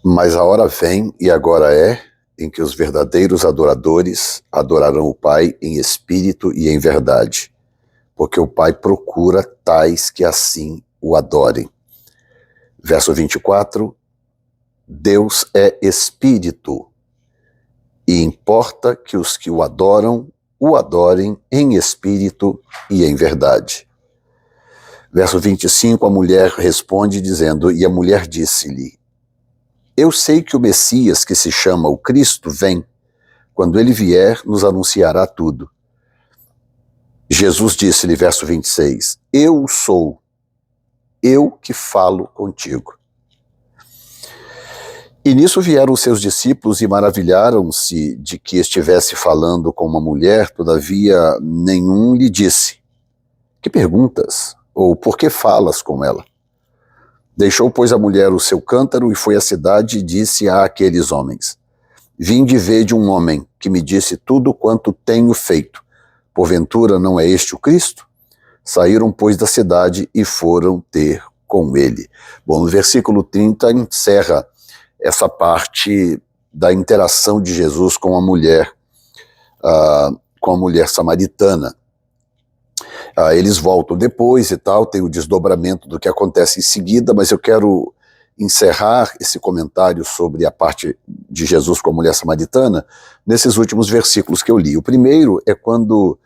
Mas a hora vem, e agora é, em que os verdadeiros adoradores adorarão o Pai em espírito e em verdade, porque o Pai procura tais que assim o adorem. Verso 24, Deus é espírito, e importa que os que o adorem em espírito e em verdade. Verso 25, a mulher responde dizendo, e a mulher disse-lhe, eu sei que o Messias, que se chama o Cristo, vem. Quando ele vier, nos anunciará tudo. Jesus disse-lhe, verso 26, eu sou, eu que falo contigo. E nisso vieram os seus discípulos e maravilharam-se de que estivesse falando com uma mulher, todavia nenhum lhe disse, que perguntas? Ou por que falas com ela? Deixou, pois, a mulher o seu cântaro e foi à cidade e disse àqueles homens, vinde ver de um homem que me disse tudo quanto tenho feito. Porventura não é este o Cristo? Saíram, pois, da cidade e foram ter com ele. Bom, no versículo 30 encerra essa parte da interação de Jesus com a mulher samaritana. Eles voltam depois e tal, tem o desdobramento do que acontece em seguida, mas eu quero encerrar esse comentário sobre a parte de Jesus com a mulher samaritana nesses últimos versículos que eu li. O primeiro é quando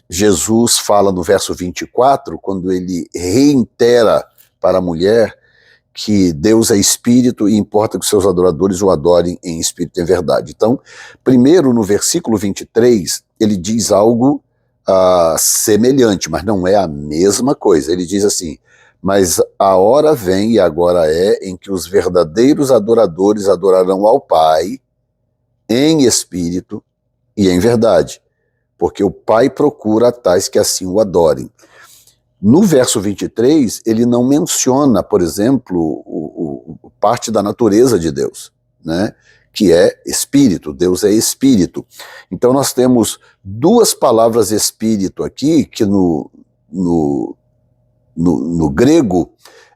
Jesus fala no verso 24, quando ele reitera para a mulher que Deus é espírito e importa que os seus adoradores o adorem em espírito e em verdade. Então, primeiro no versículo 23, ele diz algo semelhante, mas não é a mesma coisa. Ele diz assim, mas a hora vem e agora é em que os verdadeiros adoradores adorarão ao Pai em espírito e em verdade, porque o Pai procura tais que assim o adorem. No verso 23, ele não menciona, por exemplo, parte da natureza de Deus, né? Que é espírito, Deus é espírito. Então nós temos duas palavras espírito aqui, que no grego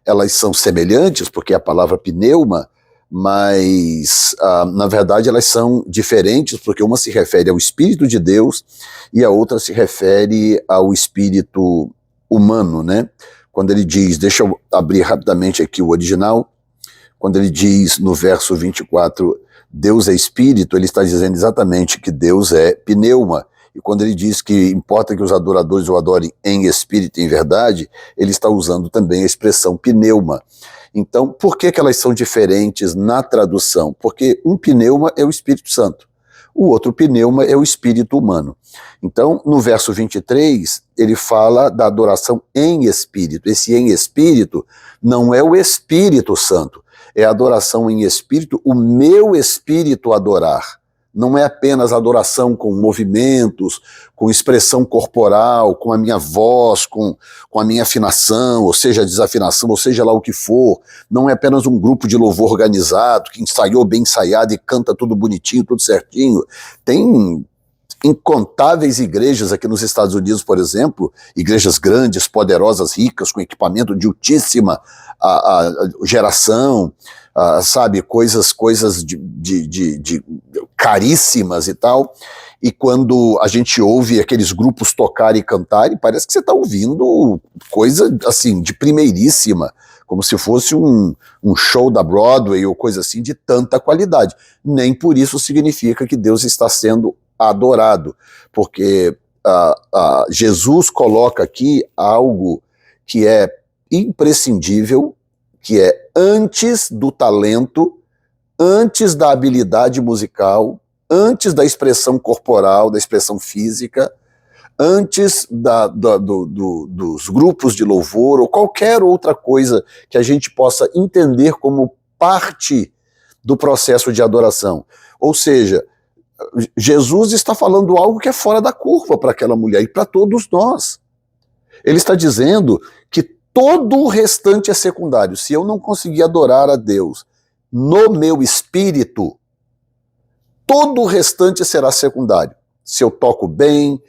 elas são semelhantes, porque é a palavra pneuma, mas na verdade elas são diferentes, porque uma se refere ao Espírito de Deus e a outra se refere ao espírito humano, né? Quando ele diz, deixa eu abrir rapidamente aqui o original, quando ele diz no verso 24, Deus é espírito, ele está dizendo exatamente que Deus é pneuma. E quando ele diz que importa que os adoradores o adorem em espírito e em verdade, ele está usando também a expressão pneuma. Então, por que elas são diferentes na tradução? Porque um pneuma é o Espírito Santo, o outro pneuma é o espírito humano. Então, no verso 23, ele fala da adoração em espírito. Esse em espírito não é o Espírito Santo, é a adoração em espírito, o meu espírito adorar. Não é apenas adoração com movimentos, com expressão corporal, com a minha voz, com a minha afinação, ou seja, desafinação, ou seja lá o que for. Não é apenas um grupo de louvor organizado, que ensaiou bem ensaiado e canta tudo bonitinho, tudo certinho. Tem incontáveis igrejas aqui nos Estados Unidos, por exemplo, igrejas grandes, poderosas, ricas, com equipamento de altíssima geração, sabe, coisas de caríssimas e tal, e quando a gente ouve aqueles grupos tocar e cantar, parece que você está ouvindo coisa, assim, de primeiríssima, como se fosse um show da Broadway ou coisa assim, de tanta qualidade. Nem por isso significa que Deus está sendo adorado, porque Jesus coloca aqui algo que é imprescindível, que é antes do talento, antes da habilidade musical, antes da expressão corporal, da expressão física, antes dos grupos de louvor ou qualquer outra coisa que a gente possa entender como parte do processo de adoração. Ou seja, Jesus está falando algo que é fora da curva para aquela mulher e para todos nós. Ele está dizendo que todo o restante é secundário. Se eu não conseguir adorar a Deus no meu espírito, todo o restante será secundário. Se eu toco bem,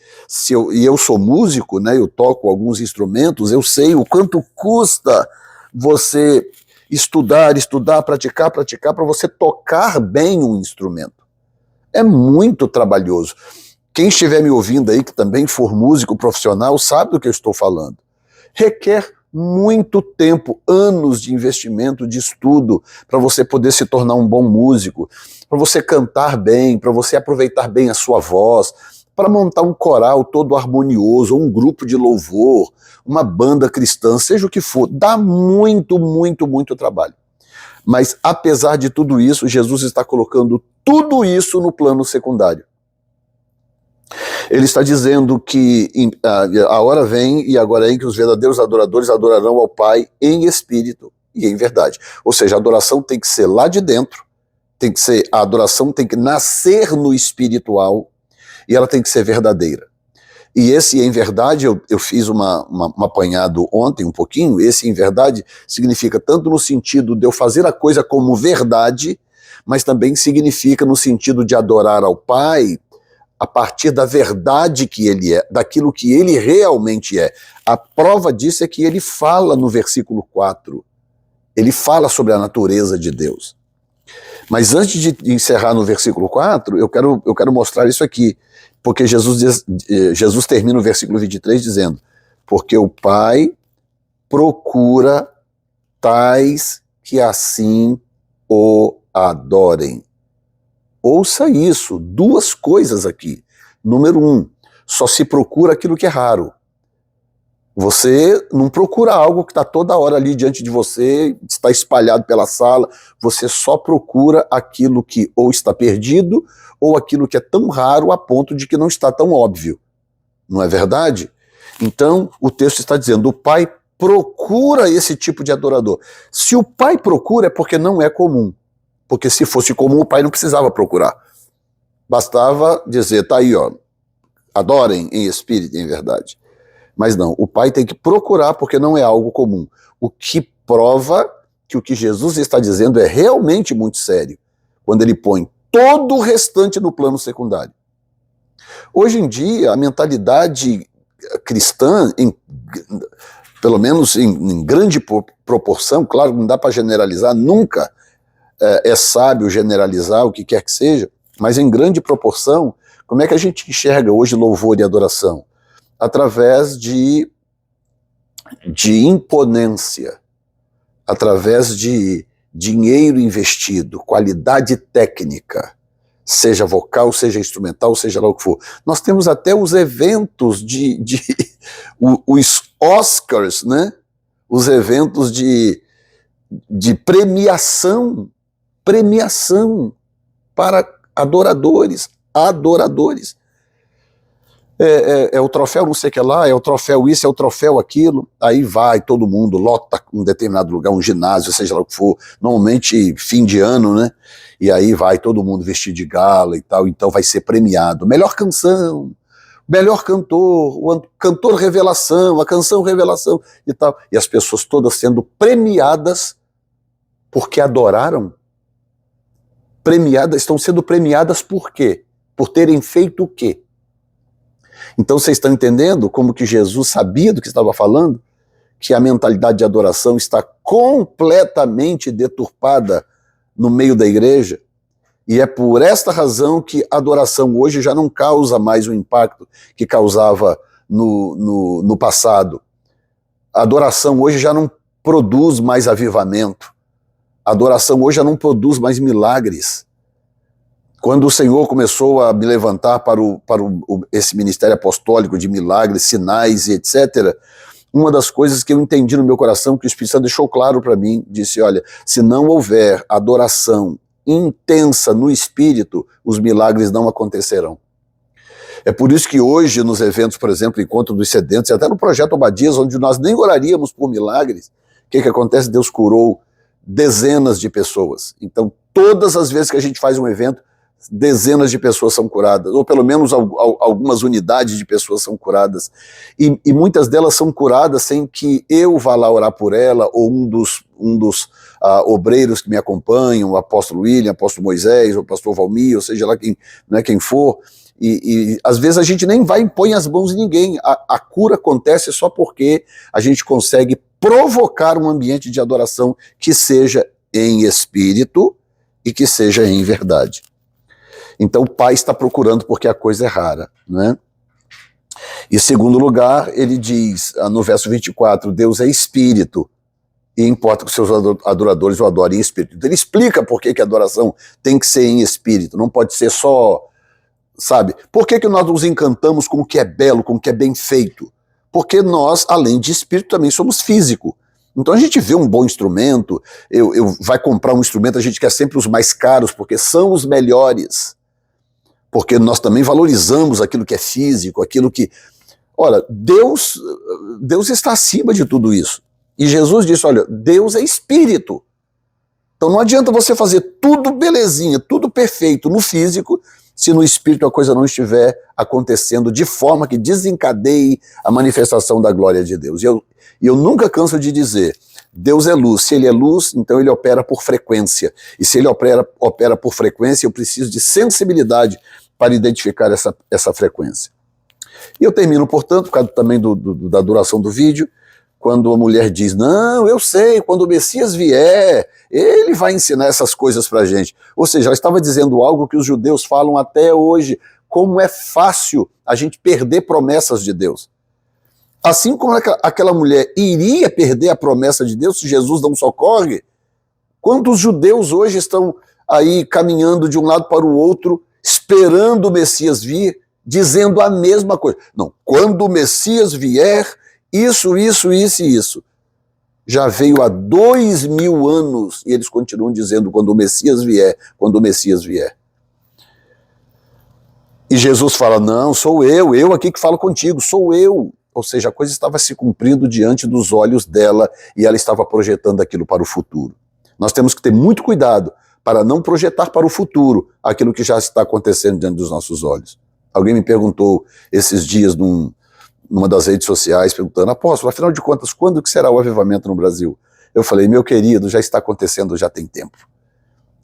e eu sou músico, né, eu toco alguns instrumentos, eu sei o quanto custa você estudar, estudar, praticar, praticar, para você tocar bem um instrumento. É muito trabalhoso. Quem estiver me ouvindo aí, que também for músico profissional, sabe do que eu estou falando. Requer muito tempo, anos de investimento, de estudo, para você poder se tornar um bom músico, para você cantar bem, para você aproveitar bem a sua voz, para montar um coral todo harmonioso, um grupo de louvor, uma banda cristã, seja o que for. Dá muito, muito, muito trabalho. Mas, apesar de tudo isso, Jesus está colocando tudo isso no plano secundário. Ele está dizendo que a hora vem e agora é em que os verdadeiros adoradores adorarão ao Pai em espírito e em verdade. Ou seja, a adoração tem que ser lá de dentro, a adoração tem que nascer no espiritual e ela tem que ser verdadeira. E esse em verdade, eu fiz um apanhado ontem um pouquinho, esse em verdade significa tanto no sentido de eu fazer a coisa como verdade, mas também significa no sentido de adorar ao Pai a partir da verdade que ele é, daquilo que ele realmente é. A prova disso é que ele fala no versículo 4, ele fala sobre a natureza de Deus. Mas antes de encerrar no versículo 4, eu quero mostrar isso aqui, porque Jesus termina o versículo 23 dizendo, porque o Pai procura tais que assim o adorem. Ouça isso, duas coisas aqui. Número 1, só se procura aquilo que é raro. Você não procura algo que está toda hora ali diante de você, está espalhado pela sala, você só procura aquilo que ou está perdido, ou aquilo que é tão raro a ponto de que não está tão óbvio. Não é verdade? Então, o texto está dizendo, o Pai procura esse tipo de adorador. Se o Pai procura é porque não é comum. Porque se fosse comum, o Pai não precisava procurar. Bastava dizer, tá aí, ó, adorem em espírito e em verdade. Mas não, o Pai tem que procurar porque não é algo comum. O que prova que o que Jesus está dizendo é realmente muito sério, quando ele põe todo o restante no plano secundário. Hoje em dia, a mentalidade cristã, pelo menos em grande proporção, claro, não dá para generalizar, nunca é sábio generalizar o que quer que seja, mas em grande proporção, como é que a gente enxerga hoje louvor e adoração? Através de imponência, através de dinheiro investido, qualidade técnica, seja vocal, seja instrumental, seja lá o que for. Nós temos até os eventos os Oscars, né? Os eventos de premiação para adoradores. É o troféu não sei o que lá, é o troféu isso, é o troféu aquilo, aí vai todo mundo, lota um determinado lugar, um ginásio, seja lá o que for, normalmente fim de ano, né, e aí vai todo mundo vestido de gala e tal, então vai ser premiado, melhor canção, melhor cantor, o cantor revelação, a canção revelação e tal, e as pessoas todas sendo premiadas porque adoraram, estão sendo premiadas por quê? Por terem feito o quê? Então vocês estão entendendo como que Jesus sabia do que estava falando? Que a mentalidade de adoração está completamente deturpada no meio da igreja? E é por esta razão que a adoração hoje já não causa mais o impacto que causava no passado. A adoração hoje já não produz mais avivamento. A adoração hoje já não produz mais milagres. Quando o Senhor começou a me levantar para esse ministério apostólico de milagres, sinais e etc., uma das coisas que eu entendi no meu coração, que o Espírito Santo deixou claro para mim, disse, olha, se não houver adoração intensa no Espírito, os milagres não acontecerão. É por isso que hoje, nos eventos, por exemplo, Encontro dos Sedentos, e até no Projeto Obadias, onde nós nem oraríamos por milagres, o que acontece? Deus curou dezenas de pessoas. Então, todas as vezes que a gente faz um evento, dezenas de pessoas são curadas, ou pelo menos algumas unidades de pessoas são curadas, e muitas delas são curadas sem que eu vá lá orar por ela, ou um dos obreiros que me acompanham, o apóstolo William, o apóstolo Moisés, o pastor Valmir, ou seja lá quem for, e às vezes a gente nem vai e põe as mãos em ninguém, a cura acontece só porque a gente consegue provocar um ambiente de adoração que seja em espírito e que seja em verdade. Então o pai está procurando porque a coisa é rara, né? E, em segundo lugar, ele diz no verso 24, Deus é espírito, e importa que os seus adoradores o adorem em espírito. Então ele explica por que a adoração tem que ser em espírito, não pode ser só, sabe? Por que nós nos encantamos com o que é belo, com o que é bem feito? Porque nós, além de espírito, também somos físico. Então a gente vê um bom instrumento, vai comprar um instrumento, a gente quer sempre os mais caros, porque são os melhores. Porque nós também valorizamos aquilo que é físico, aquilo que... Olha, Deus está acima de tudo isso. E Jesus disse, olha, Deus é espírito. Então não adianta você fazer tudo belezinha, tudo perfeito no físico, se no espírito a coisa não estiver acontecendo de forma que desencadeie a manifestação da glória de Deus. E eu nunca canso de dizer, Deus é luz. Se ele é luz, então ele opera por frequência. E se ele opera por frequência, eu preciso de sensibilidade para identificar essa frequência. E eu termino, portanto, por causa também da duração do vídeo, quando a mulher diz, não, eu sei, quando o Messias vier, ele vai ensinar essas coisas pra gente. Ou seja, ela estava dizendo algo que os judeus falam até hoje, como é fácil a gente perder promessas de Deus. Assim como aquela mulher iria perder a promessa de Deus se Jesus não socorre, quantos judeus hoje estão aí caminhando de um lado para o outro, esperando o Messias vir, dizendo a mesma coisa. Não, quando o Messias vier, isso. Já veio há 2000 anos e eles continuam dizendo quando o Messias vier, quando o Messias vier. E Jesus fala, não, sou eu aqui que falo contigo, sou eu. Ou seja, a coisa estava se cumprindo diante dos olhos dela e ela estava projetando aquilo para o futuro. Nós temos que ter muito cuidado para não projetar para o futuro aquilo que já está acontecendo diante dos nossos olhos. Alguém me perguntou esses dias numa das redes sociais, perguntando, apóstolo, afinal de contas, quando que será o avivamento no Brasil? Eu falei, meu querido, já está acontecendo, já tem tempo.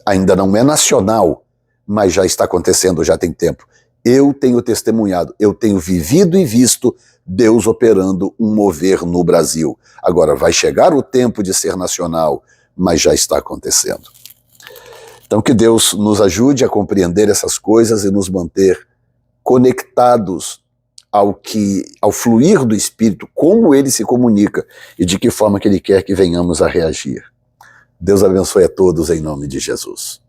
Ainda não é nacional, mas já está acontecendo, já tem tempo. Eu tenho testemunhado, eu tenho vivido e visto Deus operando um mover no Brasil. Agora, vai chegar o tempo de ser nacional, mas já está acontecendo. Então que Deus nos ajude a compreender essas coisas e nos manter conectados ao fluir do Espírito, como ele se comunica e de que forma que ele quer que venhamos a reagir. Deus abençoe a todos em nome de Jesus.